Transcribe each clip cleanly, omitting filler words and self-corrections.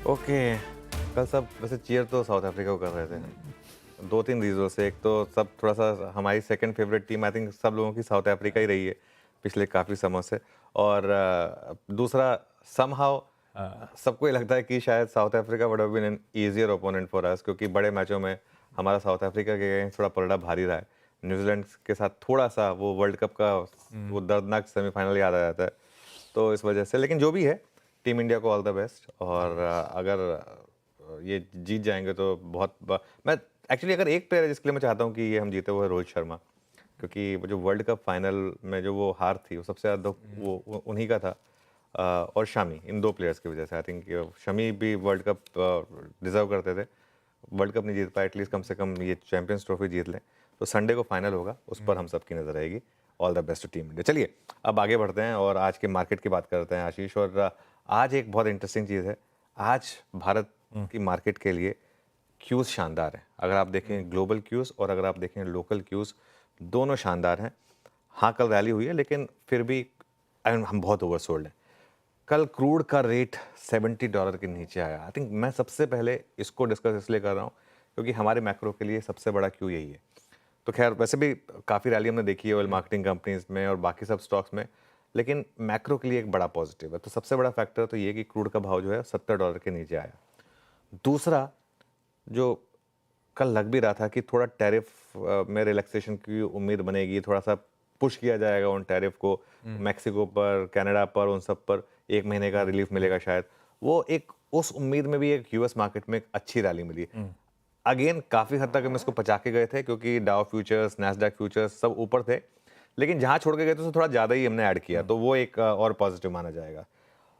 Okay, कल सब वैसे चीयर तो साउथ अफ्रीका को कर रहे थे। 2-3 रीज़नों से, एक तो सब थोड़ा-सा हमारी second favourite team I think सब लोगों की साउथ अफ्रीका ही रही है पिछले काफ़ी समय से। और दूसरा समहाउ सबको ये लगता है कि शायद South Africa would have been an easier opponent for us, क्योंकि बड़े मैचों में हमारा साउथ अफ्रीका के अगेंस्ट थोड़ा पलड़ा भारी रहा है। न्यूज़ीलैंड के साथ थोड़ा-सा वो वर्ल्ड कप का वो दर्दनाक सेमीफाइनल याद आ जाता है। तो इस वजह से, लेकिन जो भी है, टीम इंडिया को ऑल द बेस्ट। और अगर ये जीत जाएंगे तो मैं एक्चुअली अगर एक प्लेयर है जिसके लिए मैं चाहता हूँ कि ये हम जीते, वो है रोहित शर्मा, क्योंकि वो जो वर्ल्ड कप फाइनल में जो वो हार थी वो सबसे ज़्यादा वो उन्हीं का था। और शमी, इन दो प्लेयर्स की वजह से आई थिंक शमी भी वर्ल्ड कप डिजर्व करते थे। वर्ल्ड कप नहीं जीत पाए, एटलीस्ट कम से कम ये चैंपियंस ट्रॉफी जीत लें। तो संडे को फाइनल होगा, उस पर हम सबकी नजर रहेगी। All the best to team India. चलिए अब आगे बढ़ते हैं और आज के मार्केट की बात करते हैं आशीष। और आज एक बहुत इंटरेस्टिंग चीज़ है, आज भारत की मार्केट के लिए क्यूज़ शानदार है। अगर आप देखें ग्लोबल क्यूज़ और अगर आप देखें लोकल क्यूज़, दोनों शानदार हैं। हाँ, कल रैली हुई है लेकिन फिर भी हम बहुत ओवरसोल्ड हैं। कल क्रूड का रेट $70 के नीचे आया। आई थिंक मैं सबसे पहले इसको डिस्कस इसलिए कर रहा हूँ क्योंकि हमारे मैक्रो के लिए सबसे बड़ा क्यू यही है। तो खैर वैसे भी काफ़ी रैली हमने देखी है ऑयल मार्केटिंग कंपनीज में और बाकी सब स्टॉक्स में, लेकिन मैक्रो के लिए एक बड़ा पॉजिटिव है। तो सबसे बड़ा फैक्टर तो ये कि क्रूड का भाव जो है $70 के नीचे आया। दूसरा, जो कल लग भी रहा था कि थोड़ा टैरिफ में रिलैक्सेशन की उम्मीद बनेगी, थोड़ा सा पुश किया जाएगा उन टैरिफ को मैक्सिको पर, कनाडा पर, उन सब पर 1 महीने का रिलीफ मिलेगा शायद। वो एक उस उम्मीद में भी एक यूएस मार्केट में एक अच्छी रैली मिली। अगेन काफ़ी हद तक हम इसको पचा के गए थे क्योंकि डाउ फ्यूचर्स, नैस्डैक फ्यूचर्स सब ऊपर थे, लेकिन जहाँ छोड़ के गए थे उससे थोड़ा ज़्यादा ही हमने ऐड किया, तो वो एक और पॉजिटिव माना जाएगा।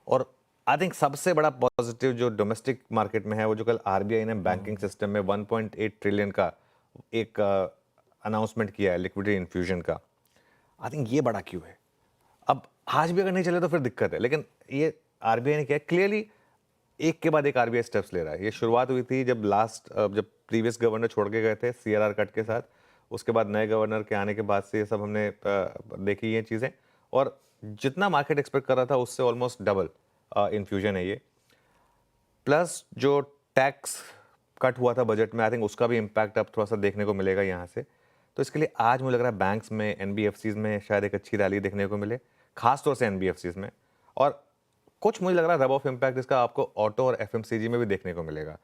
और आई थिंक सबसे बड़ा पॉजिटिव जो डोमेस्टिक मार्केट में है, वो जो कल आरबीआई ने बैंकिंग सिस्टम में 1.8 ट्रिलियन का एक अनाउंसमेंट किया है लिक्विडिटी इन्फ्यूजन का। आई थिंक ये बड़ा क्यों है। अब आज भी अगर नहीं चले तो फिर दिक्कत है, लेकिन ये आरबीआई ने किया क्लियरली, एक के बाद एक आरबीआई स्टेप्स ले रहा है। ये शुरुआत हुई थी जब जब प्रीवियस गवर्नर छोड़ के गए थे सीआरआर कट के साथ, उसके बाद नए गवर्नर के आने के बाद से ये सब हमने देखी ये चीज़ें, और जितना मार्केट एक्सपेक्ट कर रहा था उससे ऑलमोस्ट डबल इन्फ्यूजन है ये। प्लस जो टैक्स कट हुआ था बजट में, आई थिंक उसका भी इम्पैक्ट अब थोड़ा सा देखने को मिलेगा यहाँ से। तो इसके लिए आज मुझे लग रहा है बैंक्स में, एनबीएफसीज में शायद एक अच्छी रैली देखने को मिले, खासतौर से एनबीएफसीज में। और कुछ मुझे लग रहा है रब ऑफ इम्पैक्ट इसका आपको ऑटो और एफएमसीजी में भी देखने को मिलेगा।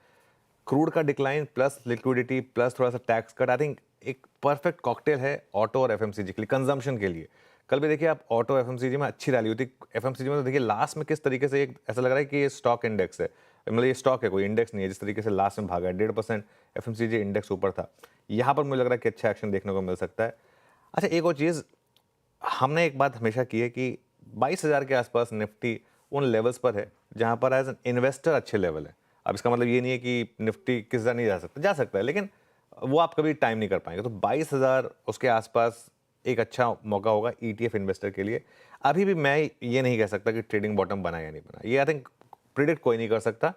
क्रूड का डिक्लाइन प्लस लिक्विडिटी प्लस थोड़ा सा टैक्स कट, आई थिंक एक परफेक्ट कॉकटेल है ऑटो और एफएमसीजी के लिए, कंजम्पशन के लिए। कल भी देखिए आप, ऑटो एफएमसीजी में अच्छी रैली हुई थी। एफएमसीजी में तो देखिए लास्ट में किस तरीके से, एक ऐसा लग रहा है कि ये स्टॉक इंडेक्स है, मतलब ये स्टॉक है, कोई इंडेक्स नहीं है। जिस तरीके से लास्ट में भागा है, 1.5% एफएमसीजी इंडेक्स ऊपर था। यहाँ पर मुझे लग रहा है कि अच्छा एक्शन देखने को मिल सकता है। अच्छा, एक और चीज़, हमने एक बात हमेशा की है कि 22,000 के आसपास निफ्टी उन लेवल्स पर है जहां पर एज एन इन्वेस्टर अच्छे लेवल है। अब इसका मतलब ये नहीं है कि निफ्टी किस नहीं जा सकता है, लेकिन वो आप कभी टाइम नहीं कर पाएंगे। तो 22,000 उसके आसपास एक अच्छा मौका होगा ईटीएफ इन्वेस्टर के लिए। अभी भी मैं ये नहीं कह सकता कि ट्रेडिंग बॉटम बना या नहीं बना, ये आई थिंक प्रिडिक्ट कोई नहीं कर सकता।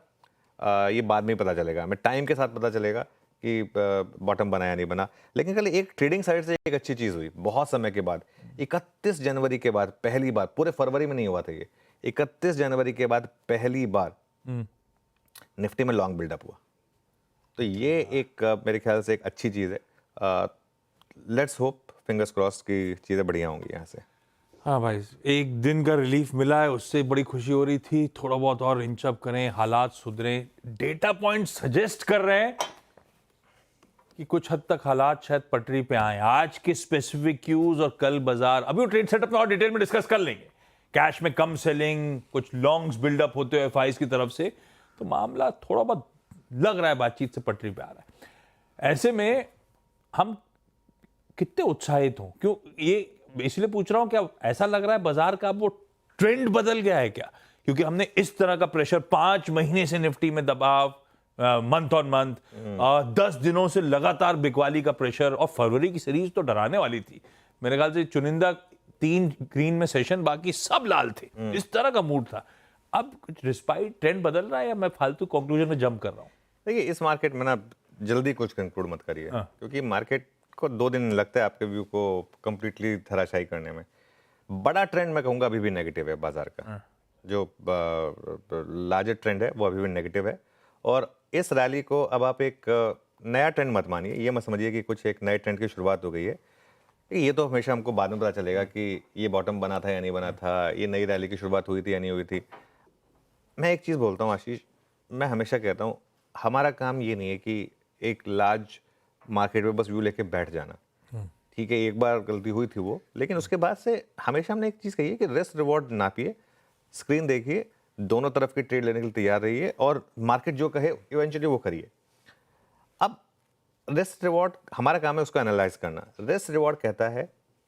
ये बाद में ही पता चलेगा, हमें टाइम के साथ पता चलेगा कि बॉटम बना या नहीं बना। लेकिन कल एक ट्रेडिंग साइड से एक अच्छी चीज़ हुई बहुत समय के बाद। 31 जनवरी के बाद पहली बार, पूरे फरवरी में नहीं हुआ था ये, 31 जनवरी के बाद पहली बार निफ्टी में लॉन्ग बिल्डअप हुआ। तो ये एक मेरे ख्याल से एक अच्छी चीज़ है। लेट्स होप, फिंगर्स क्रॉस की चीज़ें बढ़िया होंगी यहाँ से। हाँ भाई, एक दिन का रिलीफ मिला है, उससे बड़ी खुशी हो रही थी। थोड़ा बहुत और इंच अप करें, हालात सुधरें। डेटा पॉइंट सजेस्ट कर रहे हैं कि कुछ हद तक हालात शायद पटरी पे आए। आज के स्पेसिफिक क्यूज और कल बाजार, अभी वो ट्रेड सेटअप में और डिटेल में डिस्कस कर लेंगे। कैश में कम सेलिंग, कुछ लॉन्ग्स बिल्डअप होते हुए एफआईज की तरफ से, तो मामला थोड़ा बहुत लग रहा है बातचीत से पटरी पे आ रहा है। ऐसे में हम कितने उत्साहित हों, क्यों ये इसलिए पूछ रहा हूं, क्या ऐसा लग रहा है बाजार का वो ट्रेंड बदल गया है क्या? क्योंकि हमने इस तरह का प्रेशर 5 महीने से निफ्टी में दबाव, मंथ ऑन मंथ, 10 दिनों से लगातार बिकवाली का प्रेशर, और फरवरी की सीरीज तो डराने वाली थी। मेरे ख्याल से चुनिंदा 3 ग्रीन में सेशन, बाकी सब लाल थे। इस तरह का मूड था। अब कुछ रिस्पाइट ट्रेंड बदल रहा है या मैं फालतू कंक्लूजन में जंप कर रहा हूं? देखिए, इस मार्केट में ना जल्दी कुछ कंक्लूड मत करिए, क्योंकि मार्केट को 2 दिन लगता है आपके व्यू को कंप्लीटली धराशायी करने में। बड़ा ट्रेंड मैं कहूँगा अभी भी नेगेटिव है बाजार का। जो लार्जर ट्रेंड है वो अभी भी नेगेटिव है। और इस रैली को अब आप एक नया ट्रेंड मत मानिए, ये मत समझिए कि कुछ एक नए ट्रेंड की शुरुआत हो गई है। ये तो हमेशा हमको बाद में पता चलेगा कि ये बॉटम बना था या नहीं बना था, ये नई रैली की शुरुआत हुई थी या नहीं हुई थी। मैं एक चीज़ बोलता हूँ आशीष, मैं हमेशा कहता हूँ हमारा काम ये नहीं है कि एक लार्ज मार्केट में बस व्यू लेके बैठ जाना। ठीक है, एक बार गलती हुई थी वो, लेकिन उसके बाद से हमेशा हमने एक चीज़ कही है कि रिस्क रिवॉर्ड नापिए, स्क्रीन देखिए, दोनों तरफ की ट्रेड लेने के लिए तैयार रहिए और मार्केट जो कहे इवेंचुअली वो करिए। अब रिस्क रिवॉर्ड हमारा काम है उसको एनालाइज करना। रिस्क रिवॉर्ड कहता है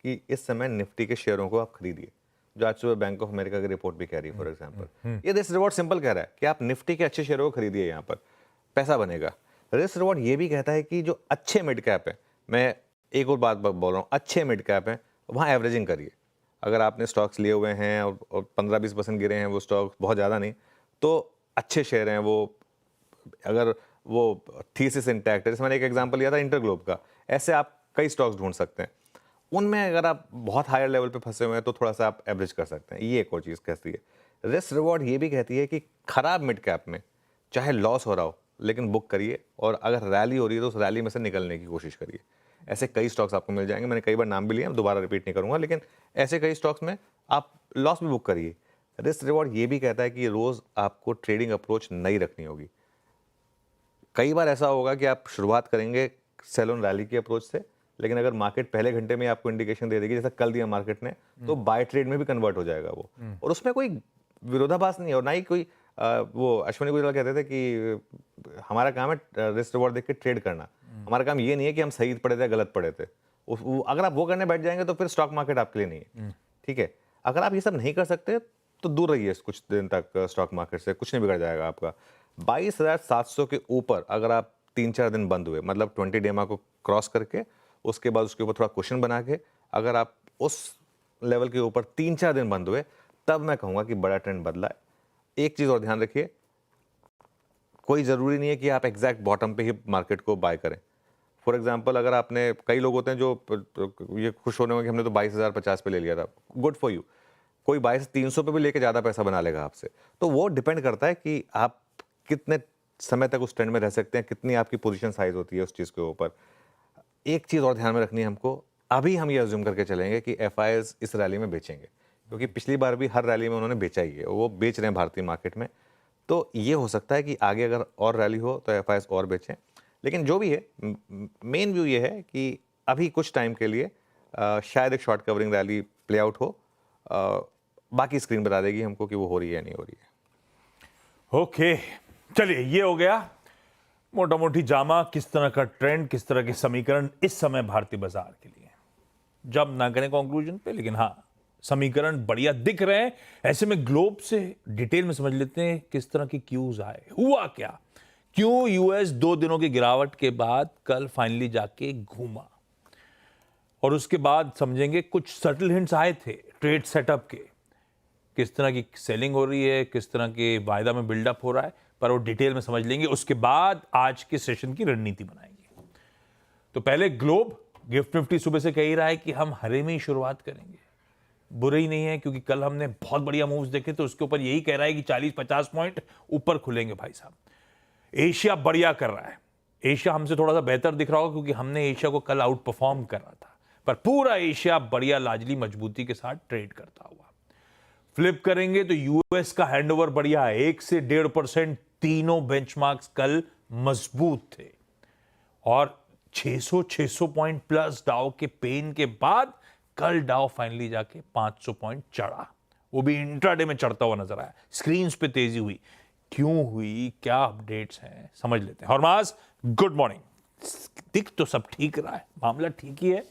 कि इस समय निफ्टी के शेयरों को आप खरीदिए, जो आज सुबह बैंक ऑफ अमेरिका की रिपोर्ट भी कह रही है फॉर एग्जांपल। ये रिस्क रिवॉर्ड सिंपल कह रहा है कि आप निफ्टी के अच्छे शेयरों को खरीदिए, यहाँ पर पैसा बनेगा। रिस्क रिवॉर्ड ये भी कहता है कि जो अच्छे मिड कैप है, मैं एक और बात बोल रहा हूँ, अच्छे मिड कैप हैं वहाँ एवरेजिंग करिए। अगर आपने स्टॉक्स लिए हुए हैं और 15-20% गिरे हैं वो स्टॉक्स, बहुत ज़्यादा नहीं, तो अच्छे शेयर हैं वो, अगर वो थीसिस इंटैक्ट है। जैसे मैंने एक एग्जांपल लिया था इंटरग्लोब का, ऐसे आप कई स्टॉक्स ढूंढ सकते हैं। उनमें अगर आप बहुत हायर लेवल पे फंसे हुए हैं तो थोड़ा सा आप एवरेज कर सकते हैं। ये एक और चीज़ कहती है। रिस्क रिवॉर्ड ये भी कहती है कि खराब मिड कैप में चाहे लॉस हो रहा हो लेकिन बुक करिए, और अगर रैली हो रही है तो उस रैली में से निकलने की कोशिश करिए। ऐसे कई स्टॉक्स आपको मिल जाएंगे, मैंने कई बार नाम भी लिए, दोबारा रिपीट नहीं करूंगा, लेकिन ऐसे कई स्टॉक्स में आप लॉस भी बुक करिए। रिस्क रिवॉर्ड ये भी कहता है कि रोज़ आपको ट्रेडिंग अप्रोच नई रखनी होगी। कई बार ऐसा होगा कि आप शुरुआत करेंगे सेल ऑन रैली की अप्रोच से, लेकिन अगर मार्केट पहले घंटे में आपको इंडिकेशन दे देगी, जैसा कल दिया मार्केट ने, तो बाय ट्रेड में भी कन्वर्ट हो जाएगा वो। और उसमें कोई विरोधाभास नहीं है, और ना ही कोई वो अश्विनी गुजराल कहते थे कि हमारा काम है रिस्क रिवॉर्ड देख के ट्रेड करना। हमारा काम ये नहीं है कि हम सही पड़े थे गलत पड़े थे। अगर आप वो करने बैठ जाएंगे तो फिर स्टॉक मार्केट आपके लिए नहीं है। ठीक है, अगर आप ये सब नहीं कर सकते तो दूर रहिए कुछ दिन तक स्टॉक मार्केट से, कुछ नहीं बिगड़ जाएगा आपका। 22,700 के ऊपर अगर आप 3-4 दिन बंद हुए, मतलब 20 डेमा को क्रॉस करके, उसके बाद उसके ऊपर थोड़ा क्वेश्चन बना के, अगर आप उस लेवल के ऊपर 3-4 दिन बंद हुए, तब मैं कहूँगा कि बड़ा ट्रेंड बदला है। एक चीज़ और ध्यान रखिए, कोई ज़रूरी नहीं है कि आप एग्जैक्ट बॉटम पे ही मार्केट को बाय करें। फॉर एग्जांपल, अगर आपने, कई लोग होते हैं जो ये खुश होने में कि हमने तो 22,050 पे ले लिया था, गुड फॉर यू। कोई 22,300 पे भी लेके ज़्यादा पैसा बना लेगा आपसे। तो वो डिपेंड करता है कि आप कितने समय तक उस ट्रेंड में रह सकते हैं, कितनी आपकी पोजीशन साइज होती है उस चीज़ के ऊपर। एक चीज़ और ध्यान में रखनी है हमको, अभी हम ये अज्यूम करके चलेंगे कि एफआईआईज इस रैली में बेचेंगे, क्योंकि पिछली बार भी हर रैली में उन्होंने बेचा ही है, वो बेच रहे हैं भारतीय मार्केट में। तो ये हो सकता है कि आगे अगर और रैली हो तो एफआईआईज और बेचें। लेकिन जो भी है, मेन व्यू ये है कि अभी कुछ टाइम के लिए शायद एक short covering rally play out हो। बाकी स्क्रीन बता देगी हमको कि वो हो रही है या नहीं हो रही है। ओके, चलिए, ये हो गया मोटा मोटी जामा, किस तरह का ट्रेंड, किस तरह के समीकरण इस समय भारतीय बाजार के लिए। जब ना करें कंक्लूजन पे, लेकिन हाँ, समीकरण बढ़िया दिख रहे हैं। ऐसे में ग्लोब से डिटेल में समझ लेते हैं किस तरह की क्यूज आए, हुआ क्या, क्यों यूएस 2 दिनों की गिरावट के बाद कल फाइनली जाके घूमा, और उसके बाद समझेंगे कुछ सटल हिंट्स आए थे ट्रेड सेटअप के, किस तरह की सेलिंग हो रही है, किस तरह के वायदा में बिल्डअप हो रहा है, पर वो डिटेल में समझ लेंगे। उसके बाद आज के सेशन की रणनीति बनाएंगे। तो पहले ग्लोब, गिफ्ट निफ्टी सुबह से कह ही रहा है कि हम हरे में ही शुरुआत करेंगे। बुरे ही नहीं है, क्योंकि कल हमने बहुत बढ़िया मूव्स देखे, तो उसके ऊपर यही कह रहा है कि 40-50 पॉइंट ऊपर खुलेंगे भाई साहब। एशिया बढ़िया कर रहा है, एशिया हमसे थोड़ा सा बेहतर दिख रहा होगा क्योंकि हमने एशिया को कल आउट परफॉर्म कर रहा था, पर पूरा एशिया बढ़िया लाजली मजबूती के साथ ट्रेड करता हुआ। फ्लिप करेंगे तो यूएस का हैंडओवर बढ़िया है, 1 से 1.5%, तीनों बेंचमार्क्स कल मजबूत थे, और 600 पॉइंट प्लस डाउ के पेन के बाद कल डाउ फाइनली जाके 500 पॉइंट चढ़ा, वो भी इंट्राडे में चढ़ता हुआ नजर आया। स्क्रीन्स पे तेजी हुई, क्यों हुई, क्या अपडेट्स हैं, समझ लेते हैं। हरमाज, गुड मॉर्निंग। दिख तो सब ठीक रहा है, मामला ठीक ही है,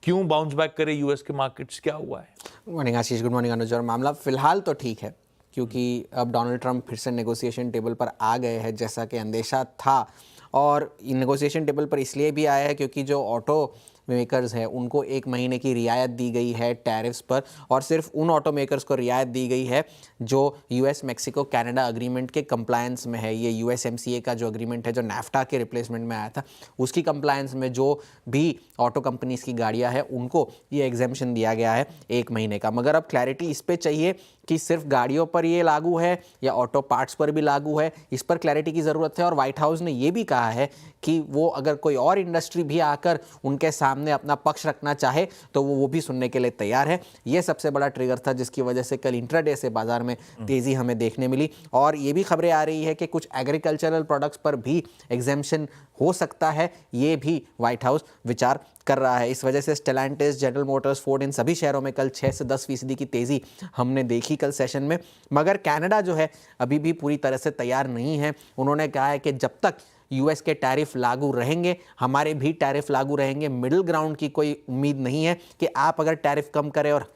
क्यों बाउंस बैक करे यूएस के मार्केट्स, क्या हुआ है? गुड मॉर्निंग आशीष, गुड मॉर्निंग अनुज। और मामला फिलहाल तो ठीक है, क्योंकि अब डोनाल्ड ट्रंप फिर से नेगोशिएशन टेबल पर आ गए हैं, जैसा कि अंदेशा था। और नेगोशिएशन टेबल पर इसलिए भी आया है क्योंकि जो ऑटो मेकर्स हैं उनको 1 महीने की रियायत दी गई है टैरिफ्स पर, और सिर्फ उन ऑटो मेकर्स को रियायत दी गई है जो यूएस मेक्सिको कनाडा अग्रीमेंट के कंप्लायंस में है। ये यूएसएमसीए का जो अग्रीमेंट है जो नाफ्टा के रिप्लेसमेंट में आया था, उसकी कंप्लायंस में जो भी ऑटो कंपनीज की गाड़ियां हैं उनको ये एग्जेम्पशन दिया गया है 1 महीने का। मगर अब क्लैरिटी इस पे चाहिए कि सिर्फ गाड़ियों पर ये लागू है या ऑटो पार्ट्स पर भी लागू है, इस पर क्लैरिटी की ज़रूरत है। और व्हाइट हाउस ने ये भी कहा है कि वो अगर कोई और इंडस्ट्री भी आकर उनके सामने अपना पक्ष रखना चाहे तो वो भी सुनने के लिए तैयार है। ये सबसे बड़ा ट्रिगर था जिसकी वजह से कल इंट्राडे से बाजार में तेज़ी हमें देखने मिली। और ये भी खबरें आ रही है कि कुछ एग्रीकल्चरल प्रोडक्ट्स पर भी एग्जेम्पशन हो सकता है, ये भी व्हाइट हाउस विचार कर रहा है। इस वजह से स्टेलांटिस, जनरल मोटर्स, फोर्ड, इन सभी शहरों में कल 6 से 10% की तेज़ी हमने देखी कल सेशन में। मगर कनाडा जो है अभी भी पूरी तरह से तैयार नहीं है। उन्होंने कहा है कि जब तक यूएस के टैरिफ लागू रहेंगे हमारे भी टैरिफ लागू रहेंगे। मिडिल ग्राउंड की कोई उम्मीद नहीं है कि आप अगर टैरिफ कम करें और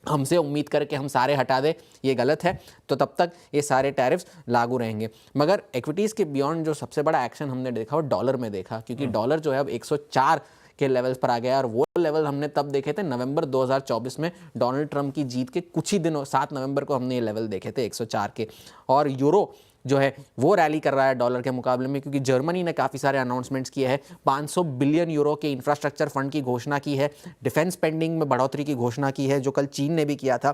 हमसे उम्मीद करके हम सारे हटा दें, ये गलत है। तो तब तक ये सारे टैरिफ्स लागू रहेंगे। मगर इक्विटीज़ के बियॉन्ड जो सबसे बड़ा एक्शन हमने देखा वो डॉलर में देखा, क्योंकि डॉलर जो है अब 104 के लेवल्स पर आ गया। और वो लेवल हमने तब देखे थे नवंबर 2024 में डोनाल्ड ट्रंप की जीत के कुछ ही दिनों 7 नवंबर को हमने ये लेवल देखे थे 104 के। और यूरो जो है वो रैली कर रहा है डॉलर के मुकाबले में, क्योंकि जर्मनी ने काफ़ी सारे अनाउंसमेंट्स किए हैं। 500 बिलियन यूरो के इंफ्रास्ट्रक्चर फंड की घोषणा की है, डिफेंस स्पेंडिंग में बढ़ोतरी की घोषणा की है जो कल चीन ने भी किया था।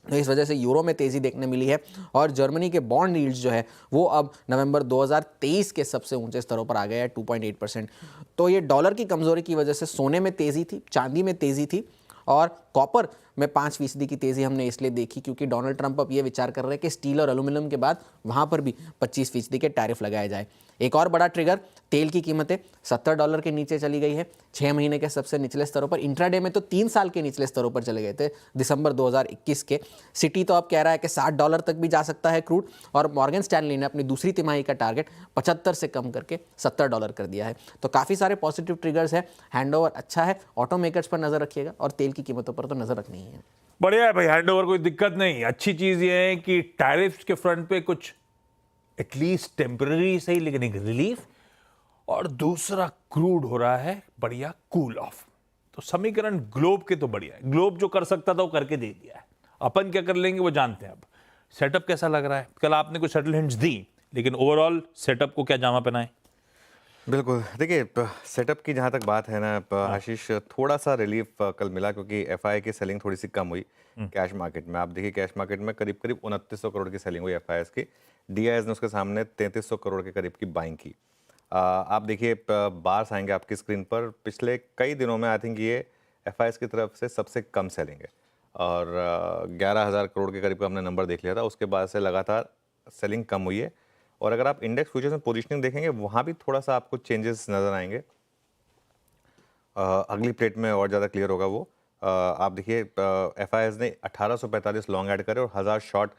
तो इस वजह से यूरो में तेज़ी देखने मिली है। और जर्मनी के बॉन्ड यील्ड्स जो है वो अब नवंबर 2023 के सबसे ऊंचे स्तरों पर आ गया है 2.8%। तो ये डॉलर की कमज़ोरी की वजह से सोने में तेज़ी थी, चांदी में तेज़ी थी, और कॉपर में 5% की तेज़ी हमने इसलिए देखी क्योंकि डोनाल्ड ट्रंप अब ये विचार कर रहे हैं कि स्टील और एल्यूमिनियम के बाद वहाँ पर भी 25% के टैरिफ लगाए जाए। एक और बड़ा ट्रिगर, तेल की कीमतें $70 के नीचे चली गई है 6 महीने के सबसे निचले स्तरों पर। इंट्राडे में तो 3 साल के निचले स्तरों पर चले गए थे दिसंबर 2021 के। सिटी तो अब कह रहा है कि $60 तक भी जा सकता है क्रूड। और मॉर्गन स्टैनली ने अपनी दूसरी तिमाही का टारगेट 75 से कम करके $70 कर दिया है। तो काफ़ी सारे पॉजिटिव ट्रिगर्स हैं। हैंडओवर अच्छा है, ऑटो मेकर्स पर नज़र रखिएगा और तेल की कीमतों पर तो नज़र रखनी ही है। बढ़िया है भाई, हैंडओवर कोई दिक्कत नहीं। अच्छी चीज ये है कि टैरिफ्स के फ्रंट पे कुछ एटलीस्ट टेम्पररी सही लेकिन एक रिलीफ, और दूसरा क्रूड हो रहा है बढ़िया कूल ऑफ। तो समीकरण ग्लोब के तो बढ़िया है। ग्लोब जो कर सकता था वो करके दे दिया है, अपन क्या कर लेंगे वो जानते हैं। अब सेटअप कैसा लग रहा है? कल आपने कुछ सटल हिंट्स दी, लेकिन ओवरऑल सेटअप को क्या जामा पहनाए? बिल्कुल, देखिए सेटअप की जहाँ तक बात है ना आशीष, थोड़ा सा रिलीफ कल मिला क्योंकि एफआई की सेलिंग थोड़ी सी कम हुई कैश मार्केट में। आप देखिए कैश मार्केट में करीब करीब 2900 करोड़ की सेलिंग हुई एफआईएस की। डीआईएस ने उसके सामने 3300 करोड़ के करीब की बाइंग की। आप देखिए बार्स आएंगे आपकी स्क्रीन पर, पिछले कई दिनों में आई थिंक ये एफआईएस की तरफ से सबसे कम सेलिंग है। और 11,000 करोड़ के करीब का हमने नंबर देख लिया था, उसके बाद से लगातार सेलिंग कम हुई है। और अगर आप इंडेक्स फ्यूचर्स में पोजीशनिंग देखेंगे वहाँ भी थोड़ा सा आपको चेंजेस नज़र आएंगे। अगली प्लेट में और ज़्यादा क्लियर होगा वो। आप देखिए एफआईएस ने 1845 लॉन्ग ऐड करे और 1000 शॉर्ट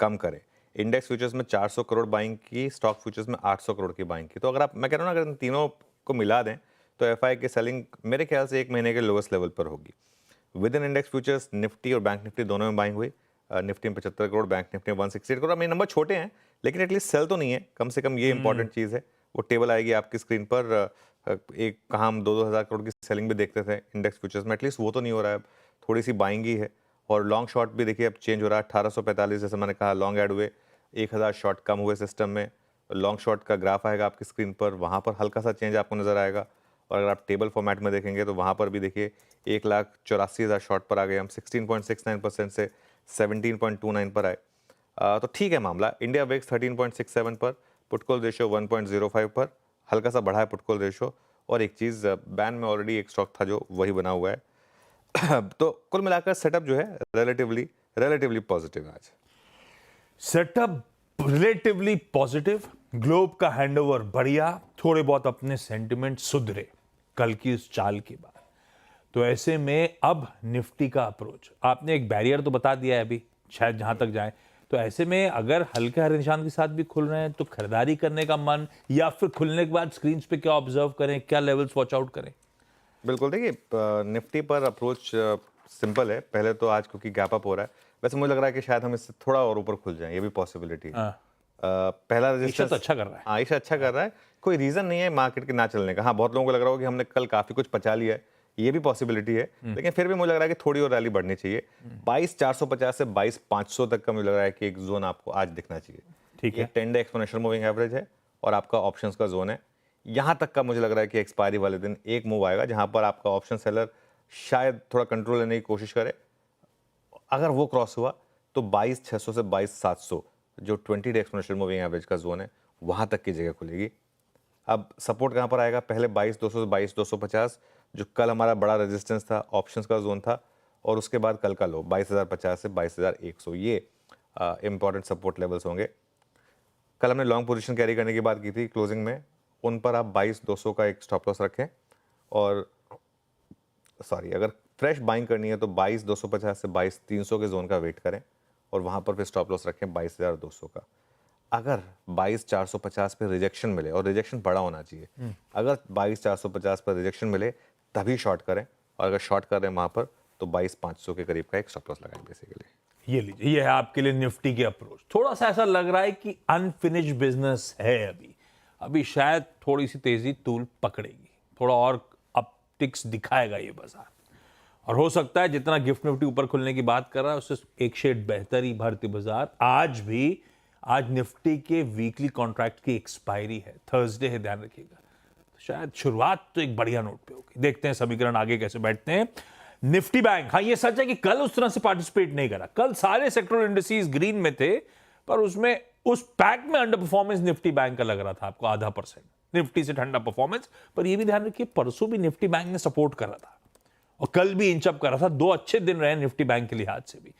कम करे। इंडेक्स फ्यूचर्स में 400 करोड़ बाइंग की, स्टॉक फ्यूचर्स में 800 करोड़ की बाइंग की। तो अगर आप, मैं कह रहा हूँ ना, अगर इन तीनों को मिला दें तो एफआई की सेलिंग मेरे ख्याल से 1 महीने के लोएस्ट लेवल पर होगी। With in index futures Nifty और बैंक निफ्टी दोनों में बाइंग हुई। निफ्टी में 75 करोड़, बैंक निफ्टी में 168 करोड़। मेरे नंबर छोटे हैं लेकिन एटलीस्ट सेल तो नहीं है, कम से कम ये इंपॉर्टेंट चीज़ है। वो टेबल आएगी आपकी स्क्रीन पर। एक कहाँ हम 2-2 हज़ार करोड़ की सेलिंग भी देखते थे इंडेक्स फ्यूचर्स में, एटलीस्ट वो तो नहीं हो रहा है। अब थोड़ी सी बाइंग ही है। और लॉन्ग शॉर्ट भी देखिए अब चेंज हो रहा है। 1845 जैसे मैंने कहा लॉन्ग ऐड हुए, 1000 शॉर्ट कम हुए सिस्टम में। लॉन्ग शॉर्ट का ग्राफ आएगा आपकी स्क्रीन पर, वहाँ पर हल्का सा चेंज आपको नजर आएगा। और अगर आप टेबल फॉर्मेट में देखेंगे तो वहाँ पर भी देखिए 1,84,000 शॉर्ट पर आ गए हम। 16.69% से 17.29 पर आए। तो ठीक है मामला। इंडिया वेक्स 13.67 पर, पुटकॉल रेशियो 1.05 पर, हल्का सा बढ़ा है पुटकॉल रेशियो। और एक चीज़, बैन में ऑलरेडी एक स्टॉक था जो वही बना हुआ है। तो कुल मिलाकर सेटअप जो है रिलेटिवली पॉजिटिव है आज। सेटअप रिलेटिवली पॉजिटिव, ग्लोब का हैंडओवर बढ़िया, थोड़े बहुत अपने सेंटिमेंट सुधरे कल की उस चाल के बाद। तो ऐसे में अब निफ्टी का अप्रोच, आपने एक बैरियर तो बता दिया है अभी, शायद जहां तक जाए। तो ऐसे में अगर हल्के हरे निशान के साथ भी खुल रहे हैं तो खरीदारी करने का मन, या फिर खुलने के बाद स्क्रीन पे क्या ऑब्जर्व करें, क्या लेवल्स वॉच आउट करें? बिल्कुल, देखिए निफ्टी पर अप्रोच सिंपल है। पहले तो आज क्योंकि गैप अप हो रहा है, वैसे मुझे लग रहा है कि शायद हम इससे थोड़ा और ऊपर खुल जाएं, ये भी पॉसिबिलिटी है। पहला रेजिस्टेंस तो अच्छा कर रहा है। आयशा अच्छा कर रहा है, कोई रीजन नहीं है मार्केट के ना चलने का। हाँ, बहुत लोगों को लग रहा हो कि हमने कल काफी कुछ पचा लिया है, ये भी पॉसिबिलिटी है, लेकिन फिर भी मुझे लग रहा है कि थोड़ी और रैली बढ़नी चाहिए। 22,450 से 22,500 तक का मुझे लग रहा है कि एक जोन आपको आज दिखना चाहिए। ठीक है। ये 10 डे एक्सपोनेंशियल मूविंग एवरेज है और आपका ऑप्शंस का जोन है। यहाँ तक का मुझे लग रहा है कि एक्सपायरी वाले दिन एक मूव आएगा जहां पर आपका ऑप्शन सेलर शायद थोड़ा कंट्रोल लेने की कोशिश करे। अगर वो क्रॉस हुआ तो 22,600 से 22,700 जो 20 डे एक्सपोनेंशियल मूविंग एवरेज का जोन है वहां तक की जगह खुलेगी। अब सपोर्ट कहां पर आएगा? पहले 22,200 से 22,250 जो कल हमारा बड़ा रेजिस्टेंस था, ऑप्शंस का जोन था, और उसके बाद कल का लो 22,050 से 22,100 ये इंपॉर्टेंट सपोर्ट लेवल्स होंगे। कल हमने लॉन्ग पोजीशन कैरी करने की बात की थी क्लोजिंग में, उन पर आप 22,200 का एक स्टॉप लॉस रखें, और अगर फ्रेश बाइंग करनी है तो 22,250 से 22,300 के जोन का वेट करें और वहां पर फिर स्टॉप लॉस रखें 22,200 का। अगर 22,450 पे रिजेक्शन मिले, और रिजेक्शन बड़ा होना चाहिए, अगर 22,450 पर रिजेक्शन मिले तभी शॉर्ट करें, और अगर शॉर्ट कर रहे हैं वहां पर तो 22,500 के करीब का एक स्टॉप लॉस लगाएं बेसिकली। ये लीजिए, ये है आपके लिए निफ्टी की अप्रोच। थोड़ा सा ऐसा लग रहा है कि अनफिनिश्ड बिजनेस है अभी शायद थोड़ी सी तेजी तूल पकड़ेगी, थोड़ा और अपटिक्स दिखाएगा ये बाजार, और हो सकता है जितना गिफ्ट निफ्टी ऊपर खुलने की बात कर रहा है उससे एक शेड बेहतर ही भारतीय बाजार आज निफ्टी के वीकली कॉन्ट्रैक्ट की एक्सपायरी है, थर्सडे है, ध्यान रखिएगा। तो शायद शुरुआत तो एक बढ़िया नोट पे होगी। देखते हैं समीकरण आगे कैसे बैठते हैं। निफ्टी बैंक, हाँ ये सच है कि कल उस तरह से पार्टिसिपेट नहीं करा, कल सारे सेक्टरल इंडिसेस ग्रीन में थे, पर उसमें उस पैक में अंडर परफॉर्मेंस निफ्टी बैंक का लग रहा था आपको 0.5%, निफ्टी से ठंडा परफॉर्मेंस। पर ये भी ध्यान रखिए परसों भी निफ्टी बैंक ने सपोर्ट करा था और कल भी इंचअप कर रहा था। 2 अच्छे दिन रहे निफ्टी बैंक के लिहाज से भी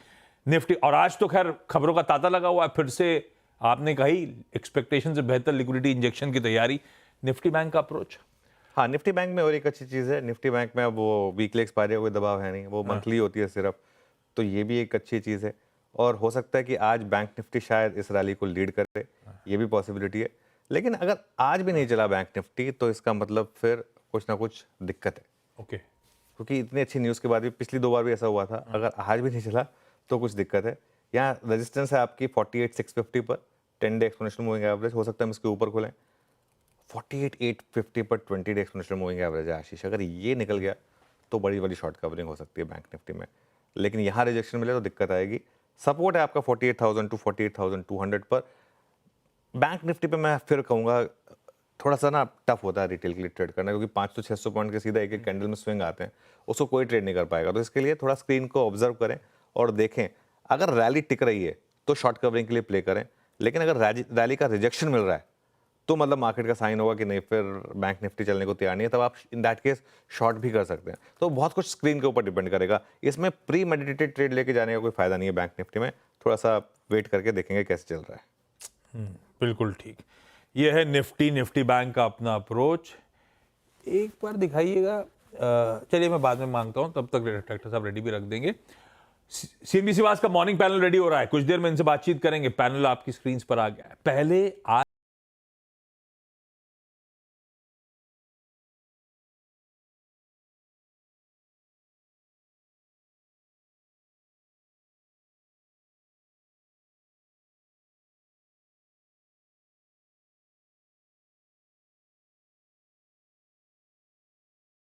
निफ्टी, और आज तो खैर खबरों का तांता लगा हुआ है, फिर से आपने कही एक्सपेक्टेशन से बेहतर लिक्विडिटी इंजेक्शन की तैयारी, निफ्टी बैंक का अप्रोच। हाँ, निफ्टी बैंक में और एक अच्छी चीज़ है, निफ्टी बैंक में अब वो वीकली एक्सपायरी हुए दबाव है नहीं, वो मंथली होती है सिर्फ, तो ये भी एक अच्छी चीज़ है। और हो सकता है कि आज बैंक निफ्टी शायद इस रैली को लीड करे, ये भी पॉसिबिलिटी है। लेकिन अगर आज भी नहीं चला बैंक निफ्टी तो इसका मतलब फिर कुछ ना कुछ दिक्कत है, ओके, क्योंकि इतनी अच्छी न्यूज़ के बाद भी पिछली 2 बार भी ऐसा हुआ था। अगर आज भी नहीं चला तो कुछ दिक्कत है। यहाँ रेजिस्टेंस है आपकी 48,650 पर, 10 डे एक्सपोनेंशियल मूविंग एवरेज, हो सकता है हम इसके ऊपर खुलें। 48,850 पर 20 डे एक्सपोनेंशियल मूविंग एवरेज है आशीष, अगर ये निकल गया तो बड़ी बड़ी शॉर्ट कवरिंग हो सकती है बैंक निफ्टी में। लेकिन यहाँ रिजेक्शन मिले तो दिक्कत आएगी। सपोर्ट है आपका 48,000 टू 48,200 पर। बैंक निफ्टी पे मैं फिर कहूँगा थोड़ा सा ना टफ होता है रिटेल के लिए ट्रेड करना, क्योंकि 500 से 600 पॉइंट के सीधा एक एक कैंडल में स्विंग आते हैं, उसको कोई ट्रेड नहीं कर पाएगा। तो इसके लिए थोड़ा स्क्रीन को ऑब्जर्व करें और देखें, अगर रैली टिक रही है तो शॉर्ट कवरिंग के लिए प्ले करें, लेकिन अगर रैली का रिजेक्शन मिल रहा है तो मतलब मार्केट का साइन होगा कि नहीं, फिर बैंक निफ्टी चलने को तैयार नहीं है, तब आप इन दैट केस शॉर्ट भी कर सकते हैं। तो बहुत कुछ स्क्रीन के ऊपर डिपेंड करेगा, इसमें प्री मेडिटेटेड ट्रेड लेके जाने का कोई फायदा नहीं है। बैंक निफ्टी में थोड़ा सा वेट करके देखेंगे कैसे चल रहा है। बिल्कुल ठीक। ये है निफ्टी बैंक का अपना अप्रोच। एक बार दिखाइएगा, चलिए मैं बाद में मांगता हूं, तब तक डायरेक्टर साहब रेडी भी रख देंगे। CNBC वास का मॉर्निंग पैनल रेडी हो रहा है, कुछ देर में इनसे बातचीत करेंगे। पैनल आपकी स्क्रीन पर आ गया है। पहले आज